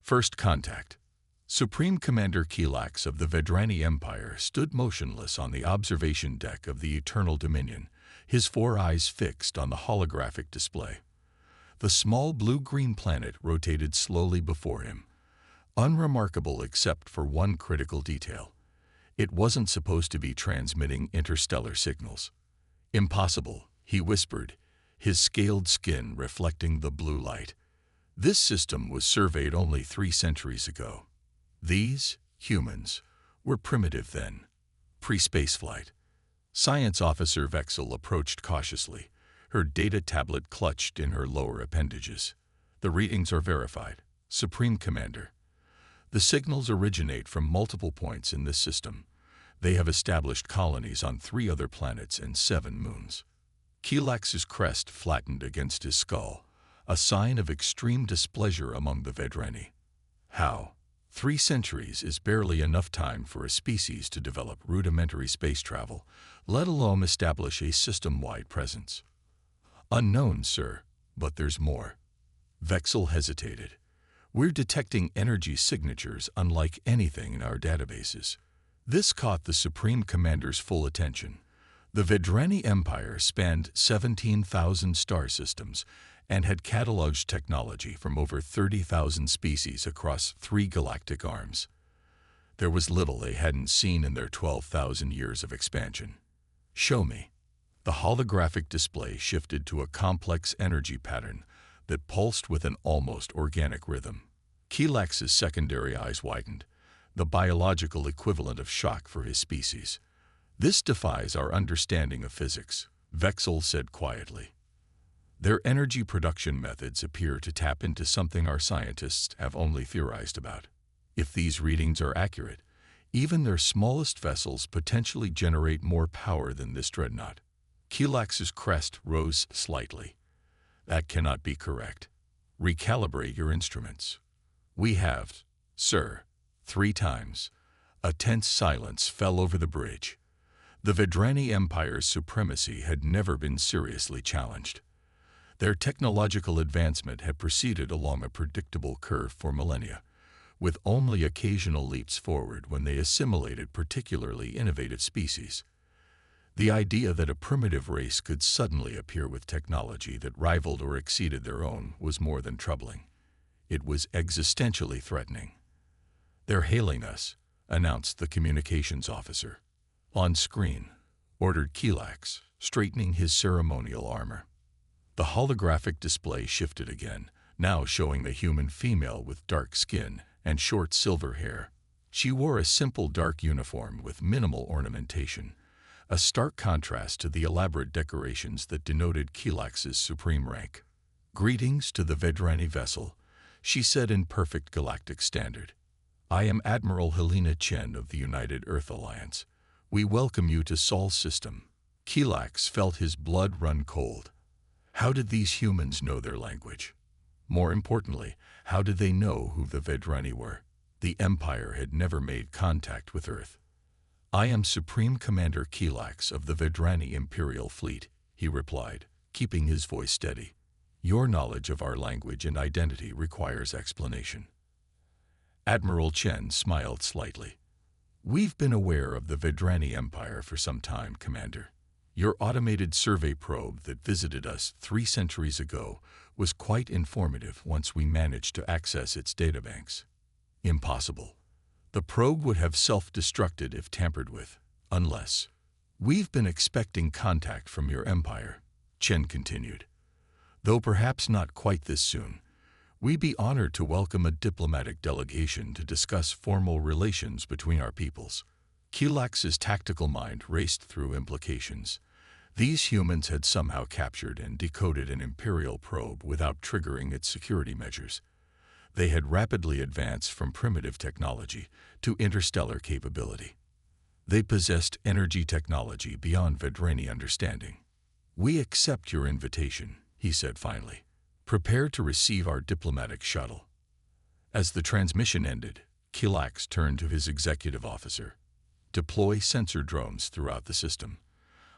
First contact. Supreme Commander Kilax of the Vedrani Empire stood motionless on the observation deck of the Eternal Dominion, his 4 eyes fixed on the holographic display. The small blue-green planet rotated slowly before him, unremarkable except for one critical detail. It wasn't supposed to be transmitting interstellar signals. Impossible, he whispered, his scaled skin reflecting the blue light. This system was surveyed only 3 centuries ago. These, humans, were primitive then, pre-spaceflight. Science Officer Vexel approached cautiously, her data tablet clutched in her lower appendages. The readings are verified, Supreme Commander. The signals originate from multiple points in this system. They have established colonies on 3 other planets and 7 moons. Kilax's crest flattened against his skull, a sign of extreme displeasure among the Vedrani. How? 3 centuries is barely enough time for a species to develop rudimentary space travel, let alone establish a system-wide presence. Unknown, sir, but there's more. Vexel hesitated. We're detecting energy signatures unlike anything in our databases. This caught the Supreme Commander's full attention. The Vedrani Empire spanned 17,000 star systems and had cataloged technology from over 30,000 species across 3 galactic arms. There was little they hadn't seen in their 12,000 years of expansion. Show me. The holographic display shifted to a complex energy pattern that pulsed with an almost organic rhythm. Kilax's secondary eyes widened, the biological equivalent of shock for his species. This defies our understanding of physics, Vexel said quietly. Their energy production methods appear to tap into something our scientists have only theorized about. If these readings are accurate, even their smallest vessels potentially generate more power than this dreadnought. Kilax's crest rose slightly. That cannot be correct. Recalibrate your instruments. We have, sir, 3 times. A tense silence fell over the bridge. The Vedrani Empire's supremacy had never been seriously challenged. Their technological advancement had proceeded along a predictable curve for millennia, with only occasional leaps forward when they assimilated particularly innovative species. The idea that a primitive race could suddenly appear with technology that rivaled or exceeded their own was more than troubling. It was existentially threatening. "They're hailing us," announced the communications officer. "On screen," ordered Kilax, straightening his ceremonial armor. The holographic display shifted again, now showing the human female with dark skin and short silver hair. She wore a simple dark uniform with minimal ornamentation, a stark contrast to the elaborate decorations that denoted Kilax's supreme rank. "Greetings to the Vedrani vessel," she said in perfect galactic standard. "I am Admiral Helena Chen of the United Earth Alliance. We welcome you to Sol's system." Kilax felt his blood run cold. How did these humans know their language? More importantly, how did they know who the Vedrani were? The Empire had never made contact with Earth. "I am Supreme Commander Kilax of the Vedrani Imperial Fleet," he replied, keeping his voice steady. "Your knowledge of our language and identity requires explanation." Admiral Chen smiled slightly. "We've been aware of the Vedrani Empire for some time, Commander. Your automated survey probe that visited us 3 centuries ago was quite informative once we managed to access its databanks." "Impossible. The probe would have self-destructed if tampered with, unless—" "We've been expecting contact from your empire," Chen continued. "Though perhaps not quite this soon. We'd be honored to welcome a diplomatic delegation to discuss formal relations between our peoples." Kilax's tactical mind raced through implications. These humans had somehow captured and decoded an Imperial probe without triggering its security measures. They had rapidly advanced from primitive technology to interstellar capability. They possessed energy technology beyond Vedrani understanding. "We accept your invitation," he said finally. "Prepare to receive our diplomatic shuttle." As the transmission ended, Kilax turned to his executive officer. "Deploy sensor drones throughout the system.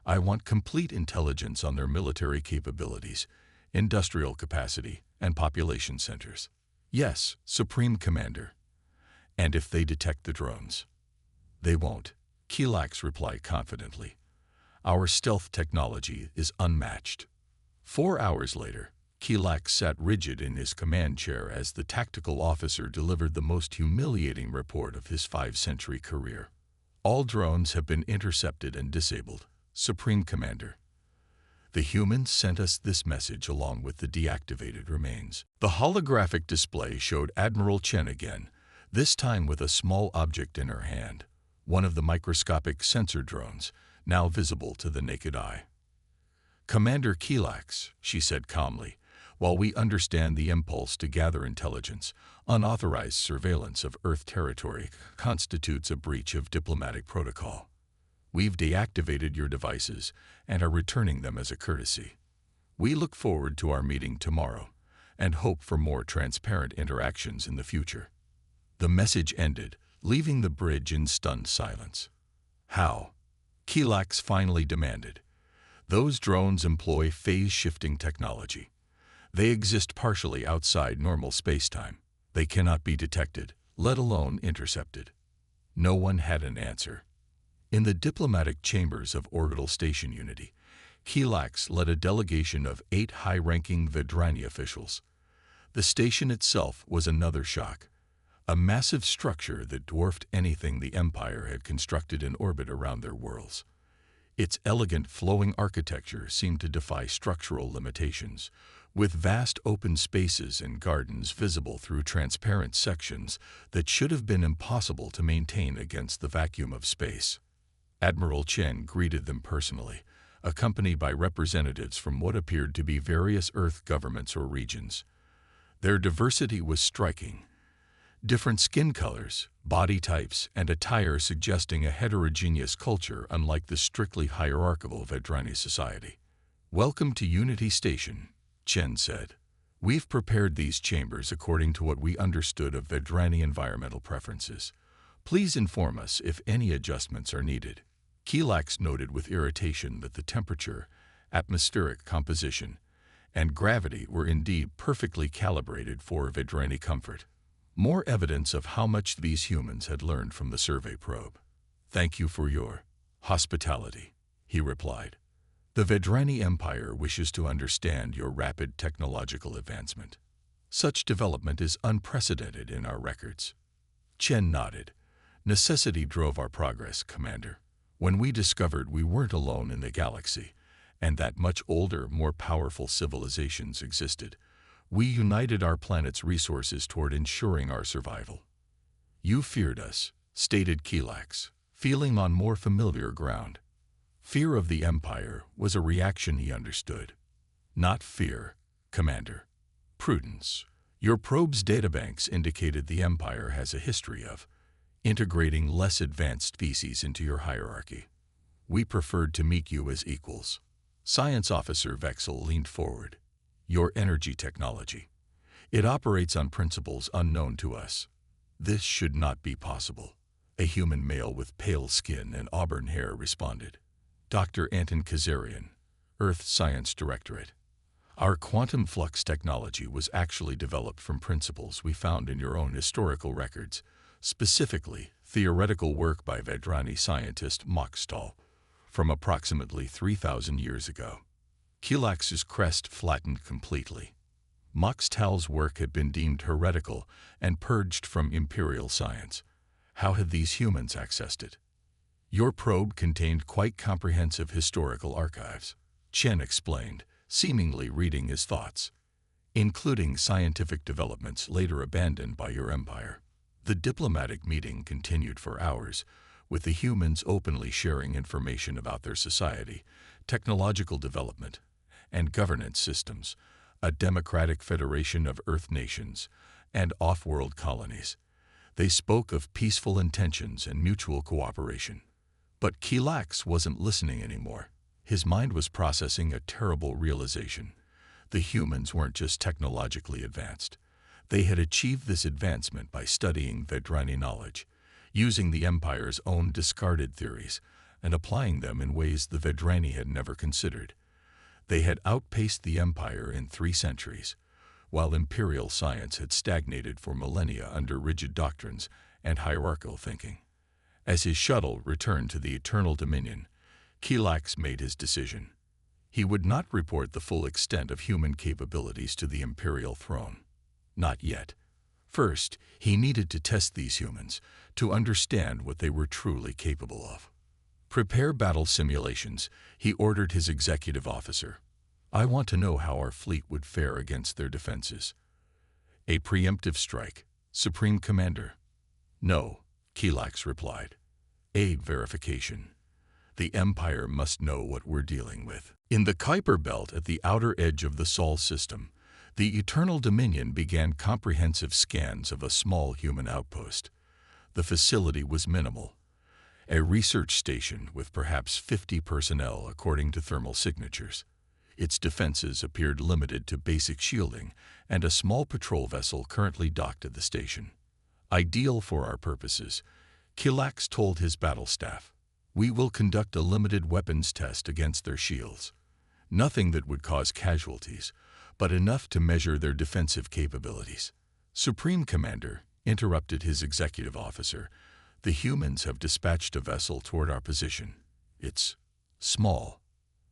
I want complete intelligence on their military capabilities, industrial capacity, and population centers." Yes, Supreme Commander. And if they detect the drones? They won't, Kilax replied confidently. Our stealth technology is unmatched. 4 hours later, Kilax sat rigid in his command chair as the tactical officer delivered the most humiliating report of his 5-century career. All drones have been intercepted and disabled, Supreme Commander. The humans sent us this message along with the deactivated remains. The holographic display showed Admiral Chen again, this time with a small object in her hand, one of the microscopic sensor drones, now visible to the naked eye. Commander Kilax, she said calmly, while we understand the impulse to gather intelligence, unauthorized surveillance of Earth territory constitutes a breach of diplomatic protocol. We've deactivated your devices and are returning them as a courtesy. We look forward to our meeting tomorrow and hope for more transparent interactions in the future. The message ended, leaving the bridge in stunned silence. How? Kilax finally demanded. Those drones employ phase-shifting technology. They exist partially outside normal space-time. They cannot be detected, let alone intercepted. No one had an answer. In the diplomatic chambers of Orbital Station Unity, Kilax led a delegation of 8 high-ranking Vedrani officials. The station itself was another shock. A massive structure that dwarfed anything the Empire had constructed in orbit around their worlds. Its elegant flowing architecture seemed to defy structural limitations, with vast open spaces and gardens visible through transparent sections that should have been impossible to maintain against the vacuum of space. Admiral Chen greeted them personally, accompanied by representatives from what appeared to be various Earth governments or regions. Their diversity was striking. Different skin colors, body types, and attire suggesting a heterogeneous culture unlike the strictly hierarchical Vedrani society. "Welcome to Unity Station," Chen said. "We've prepared these chambers according to what we understood of Vedrani environmental preferences. Please inform us if any adjustments are needed." Kilax noted with irritation that the temperature, atmospheric composition, and gravity were indeed perfectly calibrated for Vedrani comfort. More evidence of how much these humans had learned from the survey probe. "Thank you for your hospitality," he replied. "The Vedrani Empire wishes to understand your rapid technological advancement. Such development is unprecedented in our records." Chen nodded. "Necessity drove our progress, Commander. When we discovered we weren't alone in the galaxy, and that much older, more powerful civilizations existed, we united our planet's resources toward ensuring our survival." "You feared us," stated Kilax, feeling on more familiar ground. Fear of the Empire was a reaction he understood. "Not fear, Commander. Prudence. Your probe's databanks indicated the Empire has a history of integrating less advanced species into your hierarchy. We preferred to meet you as equals." Science Officer Vexel leaned forward. "Your energy technology. It operates on principles unknown to us. This should not be possible," a human male with pale skin and auburn hair responded. "Dr. Anton Kazarian, Earth Science Directorate. Our quantum flux technology was actually developed from principles we found in your own historical records, specifically theoretical work by Vedrani scientist Moxtal from approximately 3,000 years ago." Kilax's crest flattened completely. Moxtal's work had been deemed heretical and purged from imperial science. How had these humans accessed it? "Your probe contained quite comprehensive historical archives," Chen explained, seemingly reading his thoughts, "including scientific developments later abandoned by your empire." The diplomatic meeting continued for hours, with the humans openly sharing information about their society, technological development, and governance systems, a democratic federation of Earth nations, and off-world colonies. They spoke of peaceful intentions and mutual cooperation. But Kilax wasn't listening anymore. His mind was processing a terrible realization. The humans weren't just technologically advanced. They had achieved this advancement by studying Vedrani knowledge, using the Empire's own discarded theories, and applying them in ways the Vedrani had never considered. They had outpaced the Empire in 3 centuries, while imperial science had stagnated for millennia under rigid doctrines and hierarchical thinking. As his shuttle returned to the Eternal Dominion, Kilax made his decision. He would not report the full extent of human capabilities to the imperial throne. Not yet. First, he needed to test these humans to understand what they were truly capable of. Prepare battle simulations, he ordered his executive officer. I want to know how our fleet would fare against their defenses. A preemptive strike, Supreme Commander. No, Kilax replied. A verification. The Empire must know what we're dealing with. In the Kuiper Belt at the outer edge of the Sol system, the Eternal Dominion began comprehensive scans of a small human outpost. The facility was minimal. A research station with perhaps 50 personnel according to thermal signatures. Its defenses appeared limited to basic shielding and a small patrol vessel currently docked at the station. Ideal for our purposes, Kilax told his battle staff. We will conduct a limited weapons test against their shields. Nothing that would cause casualties, but enough to measure their defensive capabilities. Supreme Commander, interrupted his executive officer, the humans have dispatched a vessel toward our position. It's small.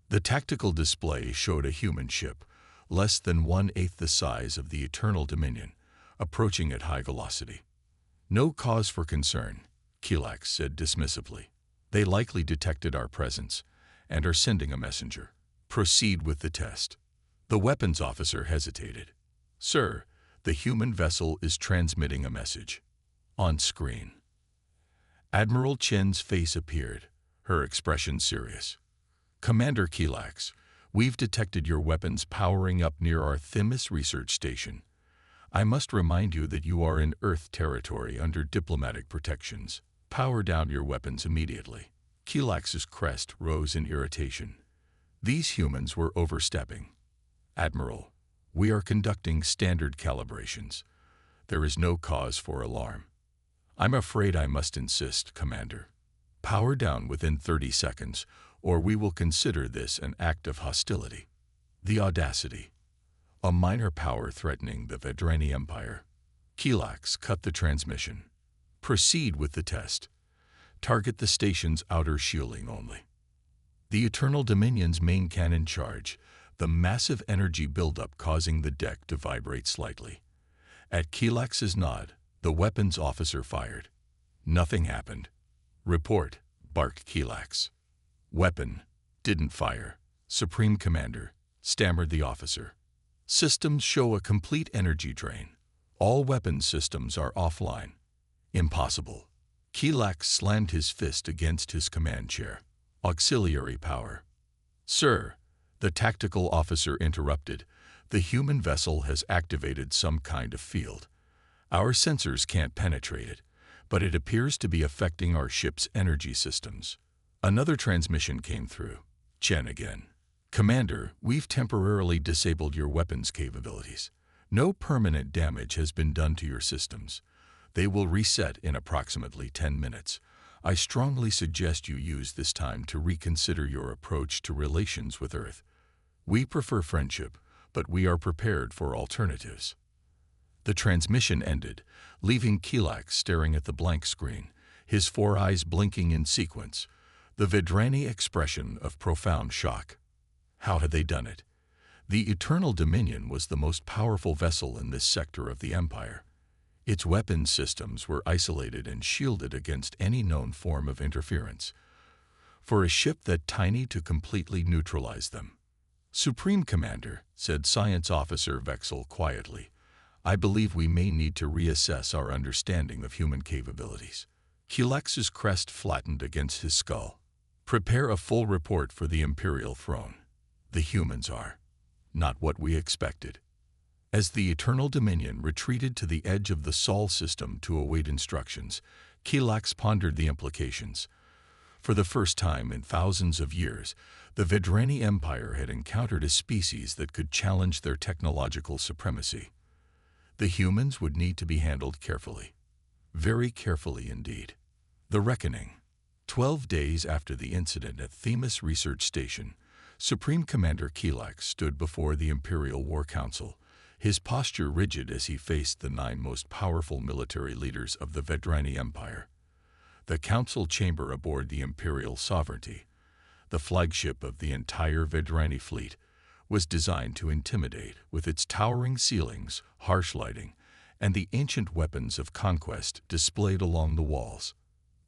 The tactical display showed a human ship, less than 1/8 the size of the Eternal Dominion, approaching at high velocity. No cause for concern, Kilax said dismissively. They likely detected our presence and are sending a messenger. Proceed with the test. The weapons officer hesitated. Sir, the human vessel is transmitting a message. On screen. Admiral Chen's face appeared, her expression serious. Commander Kilax, we've detected your weapons powering up near our Themis research station. I must remind you that you are in Earth territory under diplomatic protections. Power down your weapons immediately. Kilax's crest rose in irritation. These humans were overstepping. Admiral, we are conducting standard calibrations. There is no cause for alarm. I'm afraid I must insist, Commander. Power down within 30 seconds, or we will consider this an act of hostility. The audacity. A minor power threatening the Vedrani Empire. Kilax cut the transmission. Proceed with the test. Target the station's outer shielding only. The Eternal Dominion's main cannon charge, the massive energy buildup causing the deck to vibrate slightly. At Kilax's nod, the weapons officer fired. Nothing happened. Report, barked Kilax. Weapon, didn't fire. Supreme Commander, stammered the officer. Systems show a complete energy drain. All weapons systems are offline. Impossible. Kilax slammed his fist against his command chair. Auxiliary power. Sir, the tactical officer interrupted, the human vessel has activated some kind of field. Our sensors can't penetrate it, but it appears to be affecting our ship's energy systems. Another transmission came through. Chen again. Commander, we've temporarily disabled your weapons capabilities. No permanent damage has been done to your systems. They will reset in approximately 10 minutes. I strongly suggest you use this time to reconsider your approach to relations with Earth. We prefer friendship, but we are prepared for alternatives. The transmission ended, leaving Kilax staring at the blank screen, his four eyes blinking in sequence, the Vedrani expression of profound shock. How had they done it? The Eternal Dominion was the most powerful vessel in this sector of the Empire. Its weapons systems were isolated and shielded against any known form of interference. For a ship that tiny to completely neutralize them. Supreme Commander, said Science Officer Vexel quietly, I believe we may need to reassess our understanding of human capabilities. Kilax's crest flattened against his skull. Prepare a full report for the Imperial throne. The humans are not what we expected. As the Eternal Dominion retreated to the edge of the Sol system to await instructions, Kilax pondered the implications. For the first time in thousands of years, the Vedrani Empire had encountered a species that could challenge their technological supremacy. The humans would need to be handled carefully. Very carefully indeed. The Reckoning. 12 days after the incident at Themis Research Station, Supreme Commander Kilax stood before the Imperial War Council, his posture rigid as he faced the 9 most powerful military leaders of the Vedrani Empire. The council chamber aboard the Imperial Sovereignty, the flagship of the entire Vedrani fleet, was designed to intimidate with its towering ceilings, harsh lighting, and the ancient weapons of conquest displayed along the walls.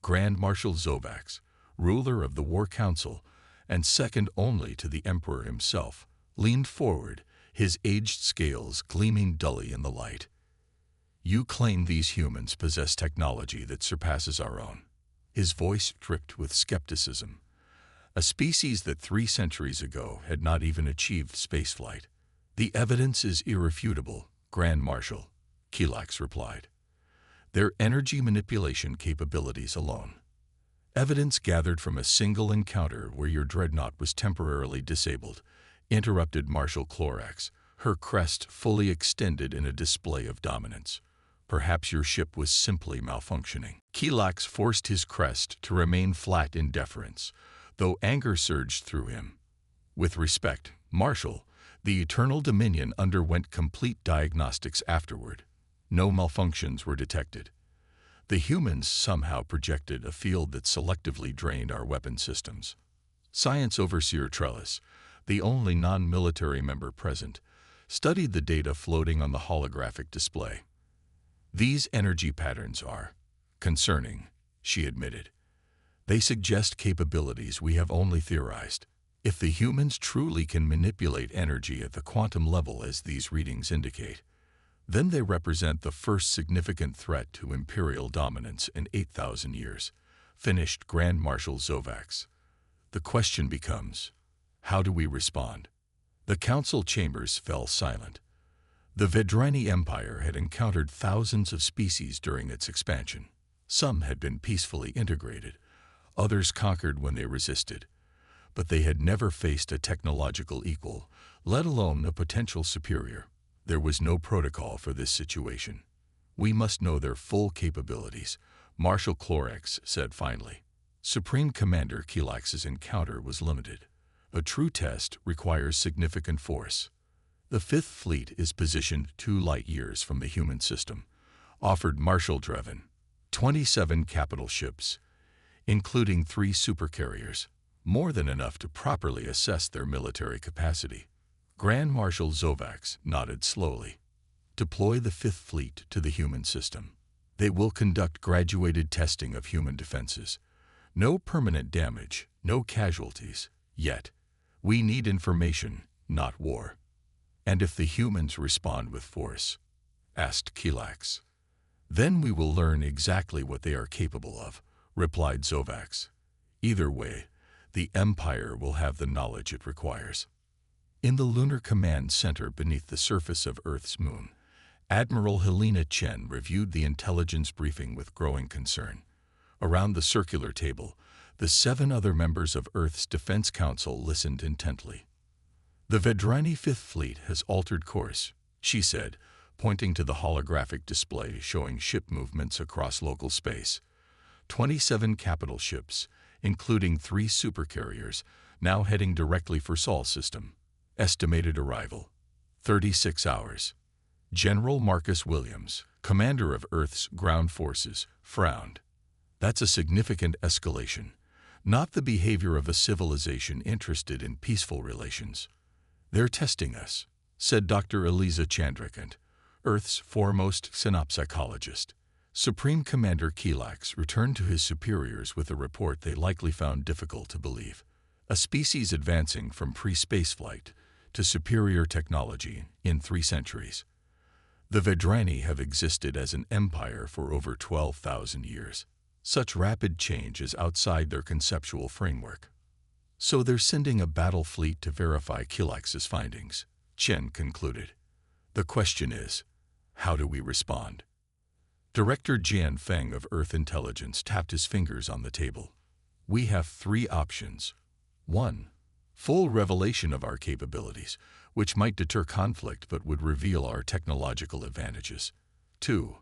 Grand Marshal Zovax, ruler of the War Council, and second only to the Emperor himself, leaned forward, his aged scales gleaming dully in the light. "You claim these humans possess technology that surpasses our own." His voice dripped with skepticism. A species that 3 centuries ago had not even achieved spaceflight. "The evidence is irrefutable, Grand Marshal," Kilax replied. "Their energy manipulation capabilities alone. Evidence gathered from a single encounter where your dreadnought was temporarily disabled," interrupted Marshal Clorax, her crest fully extended in a display of dominance. "Perhaps your ship was simply malfunctioning." Kilax forced his crest to remain flat in deference, though anger surged through him. "With respect, Marshal, the Eternal Dominion underwent complete diagnostics afterward. No malfunctions were detected. The humans somehow projected a field that selectively drained our weapon systems." Science Overseer Trellis, the only non-military member present, studied the data floating on the holographic display. "These energy patterns are concerning," she admitted. "They suggest capabilities we have only theorized. If the humans truly can manipulate energy at the quantum level as these readings indicate, then they represent the first significant threat to Imperial dominance in 8,000 years, finished Grand Marshal Zovax. "The question becomes, how do we respond?" The council chambers fell silent. The Vedrani Empire had encountered thousands of species during its expansion. Some had been peacefully integrated, others conquered when they resisted. But they had never faced a technological equal, let alone a potential superior. There was no protocol for this situation. "We must know their full capabilities," Marshal Clorax said finally. Supreme Commander Kilax's encounter was limited. A true test requires significant force. "The Fifth Fleet is positioned 2 light-years from the human system," offered Marshal Drevin. 27 capital ships, including 3 supercarriers, more than enough to properly assess their military capacity. Grand Marshal Zovax nodded slowly. "Deploy the Fifth Fleet to the human system. They will conduct graduated testing of human defenses. No permanent damage, no casualties, yet. We need information, not war." "And if the humans respond with force?" asked Kilax. "Then we will learn exactly what they are capable of," replied Zovax. "Either way, the Empire will have the knowledge it requires." In the Lunar Command Center beneath the surface of Earth's moon, Admiral Helena Chen reviewed the intelligence briefing with growing concern. Around the circular table, the 7 other members of Earth's Defense Council listened intently. "The Vedrani Fifth Fleet has altered course," she said, pointing to the holographic display showing ship movements across local space. 27 capital ships, including 3 supercarriers, now heading directly for Sol system. Estimated arrival, 36 hours. General Marcus Williams, commander of Earth's ground forces, frowned. "That's a significant escalation, not the behavior of a civilization interested in peaceful relations." "They're testing us," said Dr. Eliza Chandrakant, Earth's foremost synapsychologist. Supreme Commander Kilax returned to his superiors with a report they likely found difficult to believe. A species advancing from pre-spaceflight to superior technology in 3 centuries. The Vedrani have existed as an empire for over 12,000 years. Such rapid change is outside their conceptual framework. "So they're sending a battle fleet to verify Kilax's findings," Chen concluded. "The question is, how do we respond?" Director Jian Feng of Earth Intelligence tapped his fingers on the table. "We have 3 options. 1. Full revelation of our capabilities, which might deter conflict but would reveal our technological advantages. 2.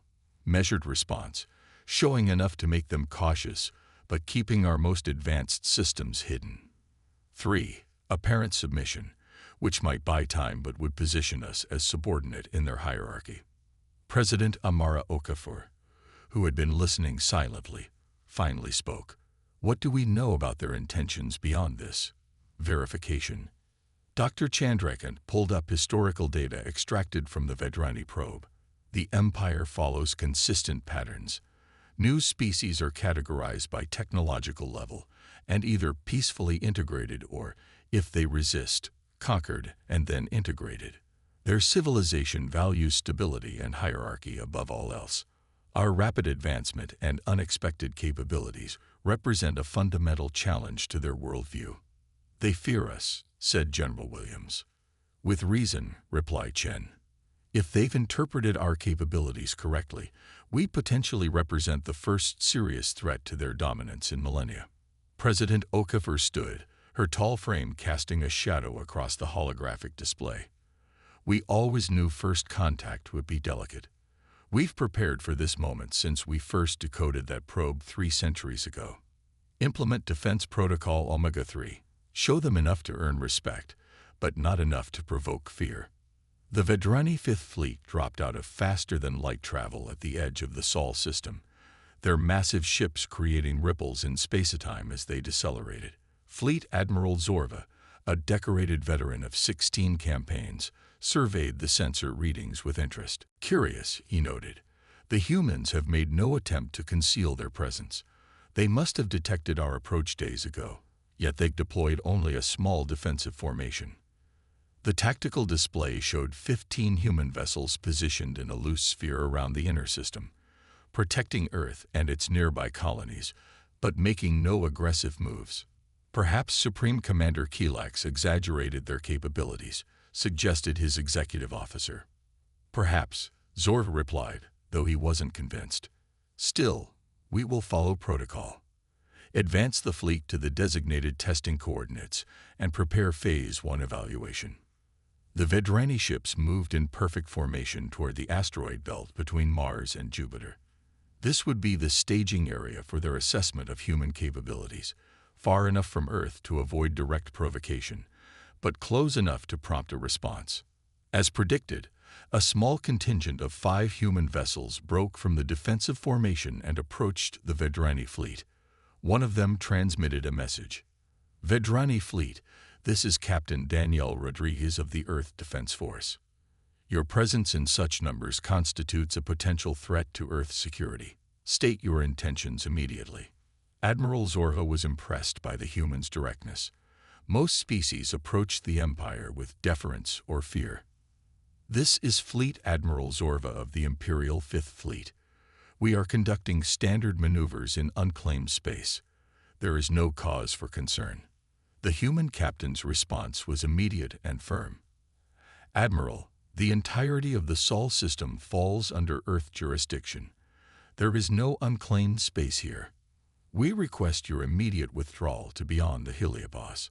Measured response, showing enough to make them cautious, but keeping our most advanced systems hidden. 3. Apparent submission, which might buy time but would position us as subordinate in their hierarchy. President Amara Okafor, who had been listening silently, finally spoke. What do we know about their intentions beyond this verification? Dr. Chandrakant pulled up historical data extracted from the Vedrani probe. The Empire follows consistent patterns. New species are categorized by technological level and either peacefully integrated or, if they resist, conquered and then integrated. Their civilization values stability and hierarchy above all else. Our rapid advancement and unexpected capabilities represent a fundamental challenge to their worldview. They fear us, said General Williams. With reason, replied Chen. If they've interpreted our capabilities correctly, we potentially represent the first serious threat to their dominance in millennia. President Okafor stood, her tall frame casting a shadow across the holographic display. We always knew first contact would be delicate. We've prepared for this moment since we first decoded that probe 3 centuries ago. Implement Defense Protocol Omega-3. Show them enough to earn respect, but not enough to provoke fear. The Vedrani Fifth Fleet dropped out of faster-than-light travel at the edge of the Sol system, their massive ships creating ripples in space-time as they decelerated. Fleet Admiral Zorva, a decorated veteran of 16 campaigns, surveyed the sensor readings with interest. Curious, he noted. The humans have made no attempt to conceal their presence. They must have detected our approach days ago, yet they deployed only a small defensive formation. The tactical display showed 15 human vessels positioned in a loose sphere around the inner system, protecting Earth and its nearby colonies, but making no aggressive moves. Perhaps Supreme Commander Kilax exaggerated their capabilities, suggested his executive officer. Perhaps, Zorva replied, though he wasn't convinced. Still, we will follow protocol. Advance the fleet to the designated testing coordinates and prepare Phase 1 evaluation. The Vedrani ships moved in perfect formation toward the asteroid belt between Mars and Jupiter. This would be the staging area for their assessment of human capabilities, far enough from Earth to avoid direct provocation, but close enough to prompt a response. As predicted, a small contingent of 5 human vessels broke from the defensive formation and approached the Vedrani fleet. One of them transmitted a message. Vedrani Fleet, this is Captain Daniel Rodriguez of the Earth Defense Force. Your presence in such numbers constitutes a potential threat to Earth security. State your intentions immediately. Admiral Zorva was impressed by the humans' directness. Most species approached the Empire with deference or fear. This is Fleet Admiral Zorva of the Imperial Fifth Fleet. We are conducting standard maneuvers in unclaimed space. There is no cause for concern. The human captain's response was immediate and firm. Admiral, the entirety of the Sol system falls under Earth jurisdiction. There is no unclaimed space here. We request your immediate withdrawal to beyond the heliopause.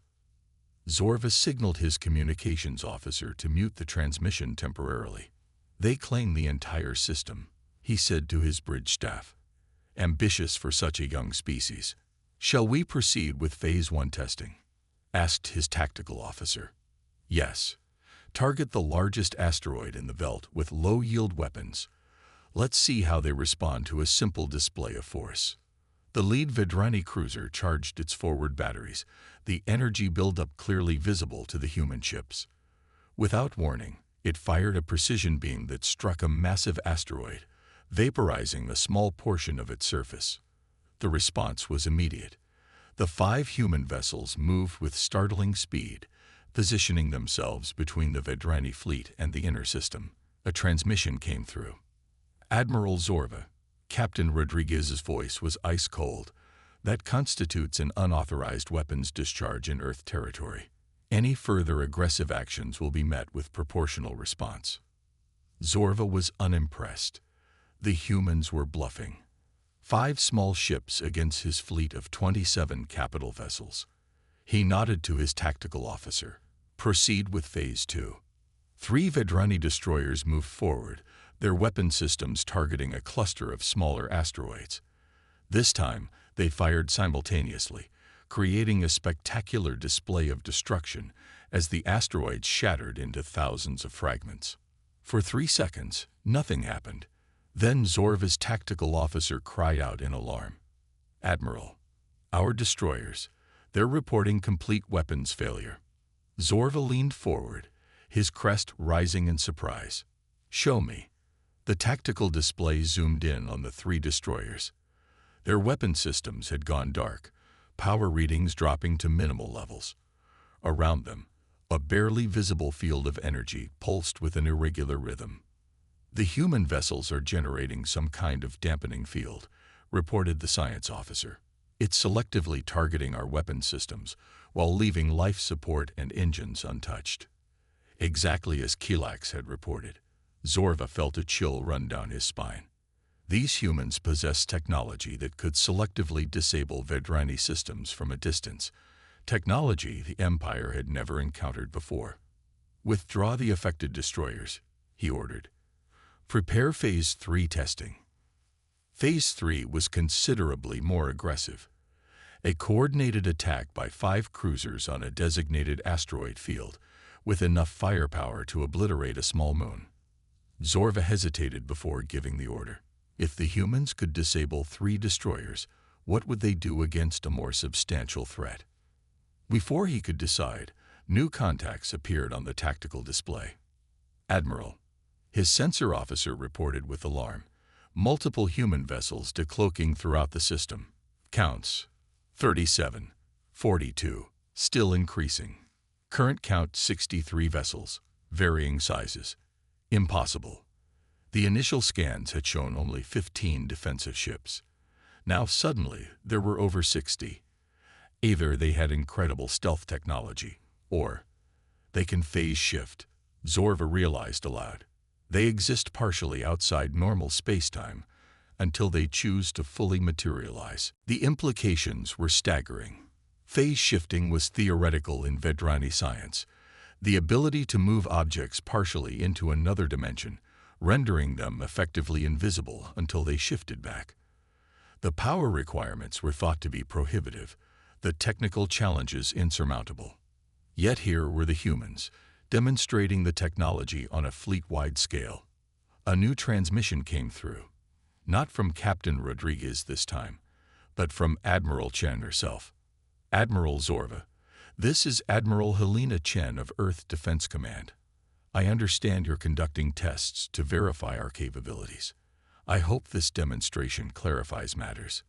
Zorva signaled his communications officer to mute the transmission temporarily. They claim the entire system, he said to his bridge staff. Ambitious for such a young species. Shall we proceed with Phase 1 testing? Asked his tactical officer. Yes. Target the largest asteroid in the belt with low-yield weapons. Let's see how they respond to a simple display of force. The lead Vedrani cruiser charged its forward batteries, the energy buildup clearly visible to the human ships. Without warning, it fired a precision beam that struck a massive asteroid, vaporizing a small portion of its surface. The response was immediate. The 5 human vessels moved with startling speed, positioning themselves between the Vedrani fleet and the inner system. A transmission came through. Admiral Zorva, Captain Rodriguez's voice was ice cold. That constitutes an unauthorized weapons discharge in Earth territory. Any further aggressive actions will be met with proportional response. Zorva was unimpressed. The humans were bluffing. 5 small ships against his fleet of 27 capital vessels. He nodded to his tactical officer. Proceed with Phase 2. 3 Vedrani destroyers moved forward, their weapon systems targeting a cluster of smaller asteroids. This time, they fired simultaneously, creating a spectacular display of destruction as the asteroid shattered into thousands of fragments. For 3 seconds, nothing happened. Then Zorva's tactical officer cried out in alarm. "Admiral, our destroyers, they're reporting complete weapons failure." Zorva leaned forward, his crest rising in surprise. "Show me." The tactical display zoomed in on the 3 destroyers. Their weapon systems had gone dark, power readings dropping to minimal levels. Around them, a barely visible field of energy pulsed with an irregular rhythm. "The human vessels are generating some kind of dampening field," reported the science officer. "It's selectively targeting our weapon systems, while leaving life support and engines untouched." Exactly as Kilax had reported. Zorva felt a chill run down his spine. These humans possess technology that could selectively disable Vedrani systems from a distance, technology the Empire had never encountered before. "Withdraw the affected destroyers," he ordered. "Prepare Phase 3 testing." Phase 3 was considerably more aggressive. A coordinated attack by 5 cruisers on a designated asteroid field, with enough firepower to obliterate a small moon. Zorva hesitated before giving the order. If the humans could disable 3 destroyers, what would they do against a more substantial threat? Before he could decide, new contacts appeared on the tactical display. "Admiral," his sensor officer reported with alarm, "multiple human vessels decloaking throughout the system. Counts 37, 42, still increasing. Current count 63 vessels, varying sizes. Impossible." The initial scans had shown only 15 defensive ships. Now suddenly there were over 60. Either they had incredible stealth technology, or they can phase shift, Zorva realized aloud. They exist partially outside normal space-time until they choose to fully materialize. The implications were staggering. Phase shifting was theoretical in Vedrani science, the ability to move objects partially into another dimension, rendering them effectively invisible until they shifted back. The power requirements were thought to be prohibitive, the technical challenges insurmountable. Yet here were the humans, demonstrating the technology on a fleet-wide scale. A new transmission came through, not from Captain Rodriguez this time, but from Admiral Chen herself. "Admiral Zorva, this is Admiral Helena Chen of Earth Defense Command. I understand you're conducting tests to verify our capabilities. I hope this demonstration clarifies matters.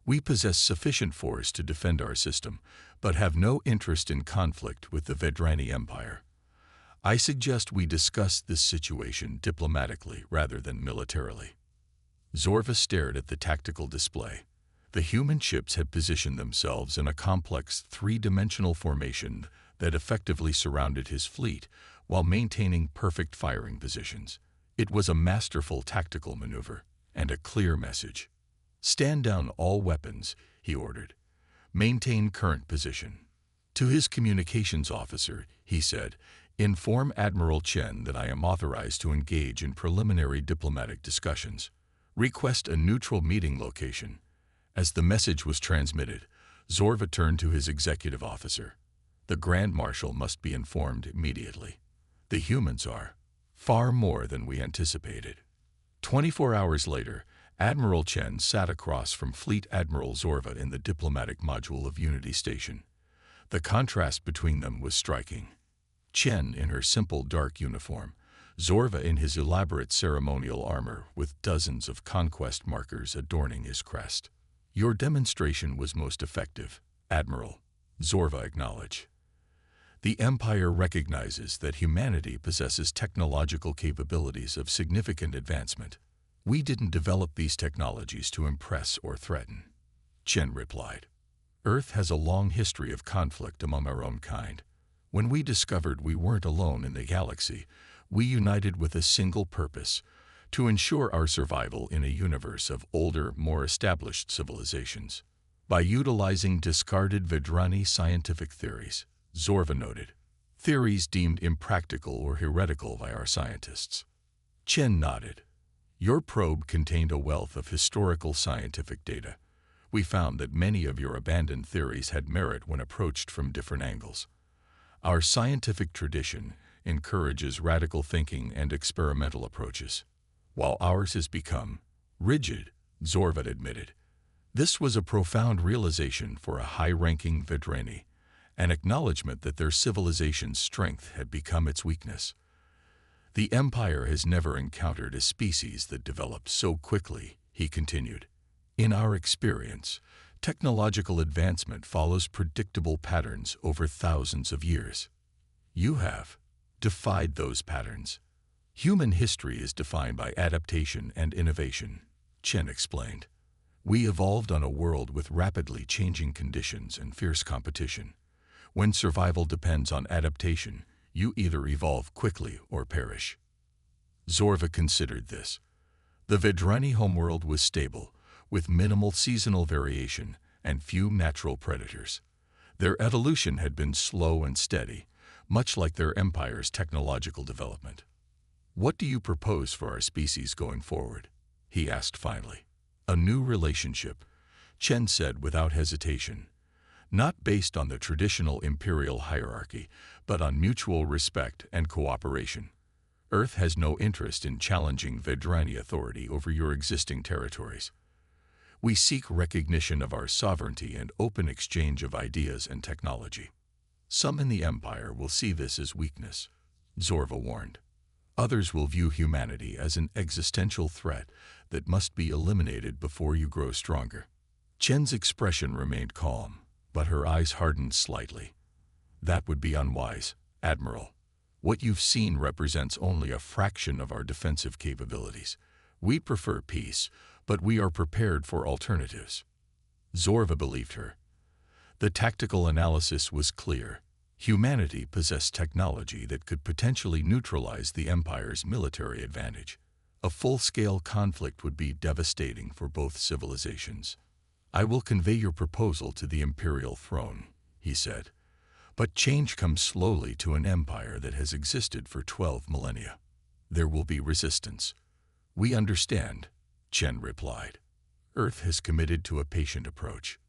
We possess sufficient force to defend our system, but have no interest in conflict with the Vedrani Empire. I suggest we discuss this situation diplomatically rather than militarily." Zorva stared at the tactical display. The human ships had positioned themselves in a complex 3-dimensional formation that effectively surrounded his fleet while maintaining perfect firing positions. It was a masterful tactical maneuver and a clear message. "Stand down all weapons," he ordered. "Maintain current position." To his communications officer, he said, "Inform Admiral Chen that I am authorized to engage in preliminary diplomatic discussions. Request a neutral meeting location." As the message was transmitted, Zorva turned to his executive officer. "The Grand Marshal must be informed immediately. The humans are far more than we anticipated." 24 hours later, Admiral Chen sat across from Fleet Admiral Zorva in the diplomatic module of Unity Station. The contrast between them was striking. Chen in her simple dark uniform, Zorva in his elaborate ceremonial armor with dozens of conquest markers adorning his crest. "Your demonstration was most effective, Admiral," Zorva acknowledged. "The Empire recognizes that humanity possesses technological capabilities of significant advancement. We didn't develop these technologies to impress or threaten," Chen replied. "Earth has a long history of conflict among our own kind. When we discovered we weren't alone in the galaxy, we united with a single purpose: to ensure our survival in a universe of older, more established civilizations. By utilizing discarded Vedrani scientific theories," Zorva noted, "theories deemed impractical or heretical by our scientists." Chen nodded. "Your probe contained a wealth of historical scientific data. We found that many of your abandoned theories had merit when approached from different angles. Our scientific tradition encourages radical thinking and experimental approaches, while ours has become rigid, Zorva admitted. This was a profound realization for a high-ranking Vedrani, an acknowledgement that their civilization's strength had become its weakness. The Empire has never encountered a species that developed so quickly, he continued. In our experience, technological advancement follows predictable patterns over thousands of years. You have defied those patterns. Human history is defined by adaptation and innovation, Chen explained. We evolved on a world with rapidly changing conditions and fierce competition. When survival depends on adaptation, you either evolve quickly or perish. Zorva considered this. The Vedrani homeworld was stable, with minimal seasonal variation and few natural predators. Their evolution had been slow and steady, much like their empire's technological development. What do you propose for our species going forward? He asked finally. A new relationship, Chen said without hesitation. Not based on the traditional imperial hierarchy, but on mutual respect and cooperation. Earth has no interest in challenging Vedrani authority over your existing territories. We seek recognition of our sovereignty and open exchange of ideas and technology. Some in the Empire will see this as weakness, Zorva warned. Others will view humanity as an existential threat that must be eliminated before you grow stronger. Chen's expression remained calm, but her eyes hardened slightly. That would be unwise, Admiral. What you've seen represents only a fraction of our defensive capabilities. We prefer peace, but we are prepared for alternatives. Zorva believed her. The tactical analysis was clear. Humanity possessed technology that could potentially neutralize the Empire's military advantage. A full-scale conflict would be devastating for both civilizations. I will convey your proposal to the Imperial throne, he said. But change comes slowly to an empire that has existed for 12 millennia. There will be resistance. We understand, Chen replied. Earth has committed to a patient approach.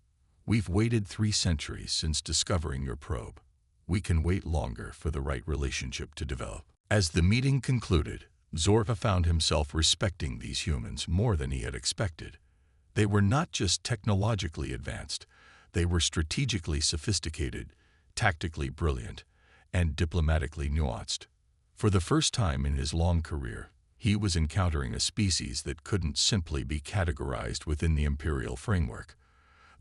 We've waited 3 centuries since discovering your probe. We can wait longer for the right relationship to develop. As the meeting concluded, Zorva found himself respecting these humans more than he had expected. They were not just technologically advanced, they were strategically sophisticated, tactically brilliant, and diplomatically nuanced. For the first time in his long career, he was encountering a species that couldn't simply be categorized within the imperial framework.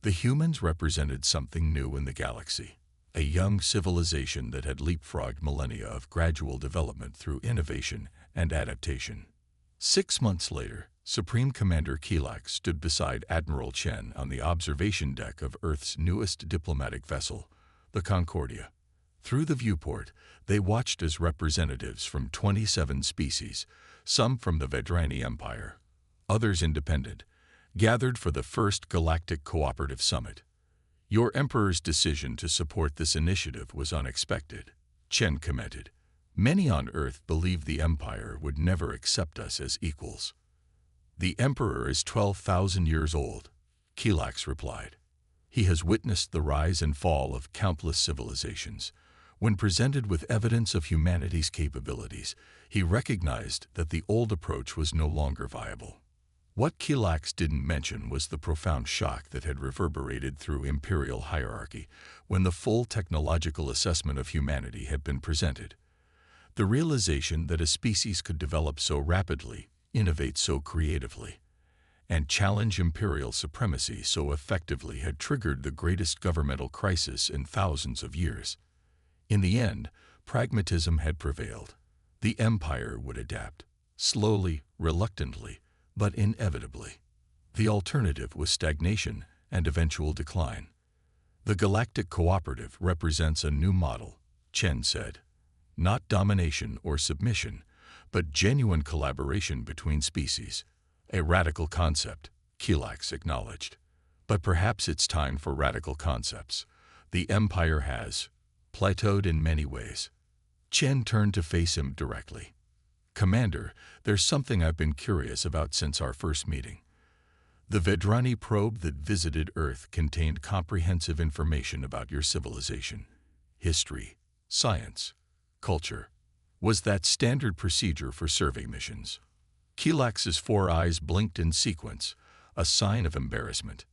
The humans represented something new in the galaxy, a young civilization that had leapfrogged millennia of gradual development through innovation and adaptation. 6 months later, Supreme Commander Kelak stood beside Admiral Chen on the observation deck of Earth's newest diplomatic vessel, the Concordia. Through the viewport, they watched as representatives from 27 species, some from the Vedrani Empire, others independent, gathered for the first Galactic Cooperative Summit. Your Emperor's decision to support this initiative was unexpected, Chen commented. Many on Earth believed the Empire would never accept us as equals. The Emperor is 12,000 years old, Kelak replied. He has witnessed the rise and fall of countless civilizations. When presented with evidence of humanity's capabilities, he recognized that the old approach was no longer viable. What Kelak didn't mention was the profound shock that had reverberated through imperial hierarchy when the full technological assessment of humanity had been presented. The realization that a species could develop so rapidly, innovate so creatively, and challenge imperial supremacy so effectively had triggered the greatest governmental crisis in thousands of years. In the end, pragmatism had prevailed. The Empire would adapt, slowly, reluctantly, but inevitably. The alternative was stagnation and eventual decline. The Galactic Cooperative represents a new model, Chen said. Not domination or submission, but genuine collaboration between species. A radical concept, Kelak acknowledged. But perhaps it's time for radical concepts. The Empire has plateaued in many ways. Chen turned to face him directly. Commander, there's something I've been curious about since our first meeting. The Vedrani probe that visited Earth contained comprehensive information about your civilization, history, science, culture, was that standard procedure for survey missions. Kelax's 4 eyes blinked in sequence, a sign of embarrassment.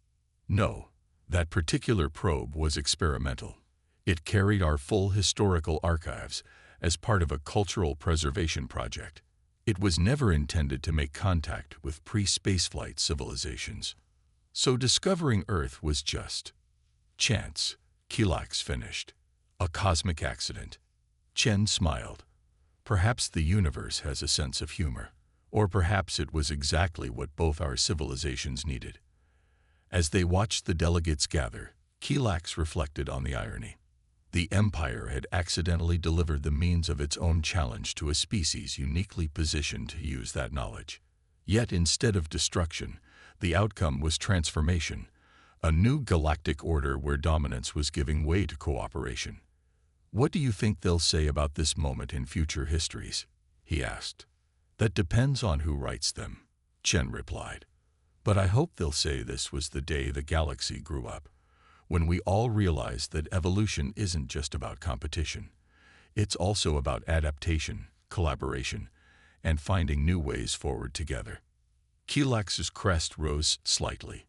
No, that particular probe was experimental. It carried our full historical archives as part of a cultural preservation project. It was never intended to make contact with pre-spaceflight civilizations. So discovering Earth was just chance, Kelax finished. A cosmic accident. Chen smiled. Perhaps the universe has a sense of humor. Or perhaps it was exactly what both our civilizations needed. As they watched the delegates gather, Kelax reflected on the irony. The Empire had accidentally delivered the means of its own challenge to a species uniquely positioned to use that knowledge. Yet instead of destruction, the outcome was transformation, a new galactic order where dominance was giving way to cooperation. What do you think they'll say about this moment in future histories? He asked. That depends on who writes them, Chen replied. But I hope they'll say this was the day the galaxy grew up, when we all realized that evolution isn't just about competition. It's also about adaptation, collaboration, and finding new ways forward together. Kelax's crest rose slightly,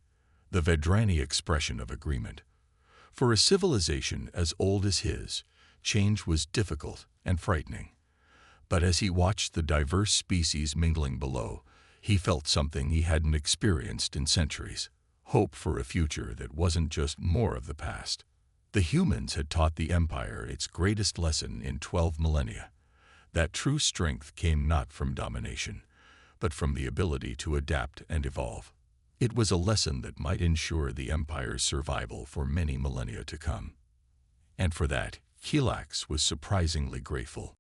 the Vedrani expression of agreement. For a civilization as old as his, change was difficult and frightening. But as he watched the diverse species mingling below, he felt something he hadn't experienced in centuries. Hope for a future that wasn't just more of the past. The humans had taught the Empire its greatest lesson in 12 millennia. That true strength came not from domination, but from the ability to adapt and evolve. It was a lesson that might ensure the Empire's survival for many millennia to come. And for that, Kelax was surprisingly grateful.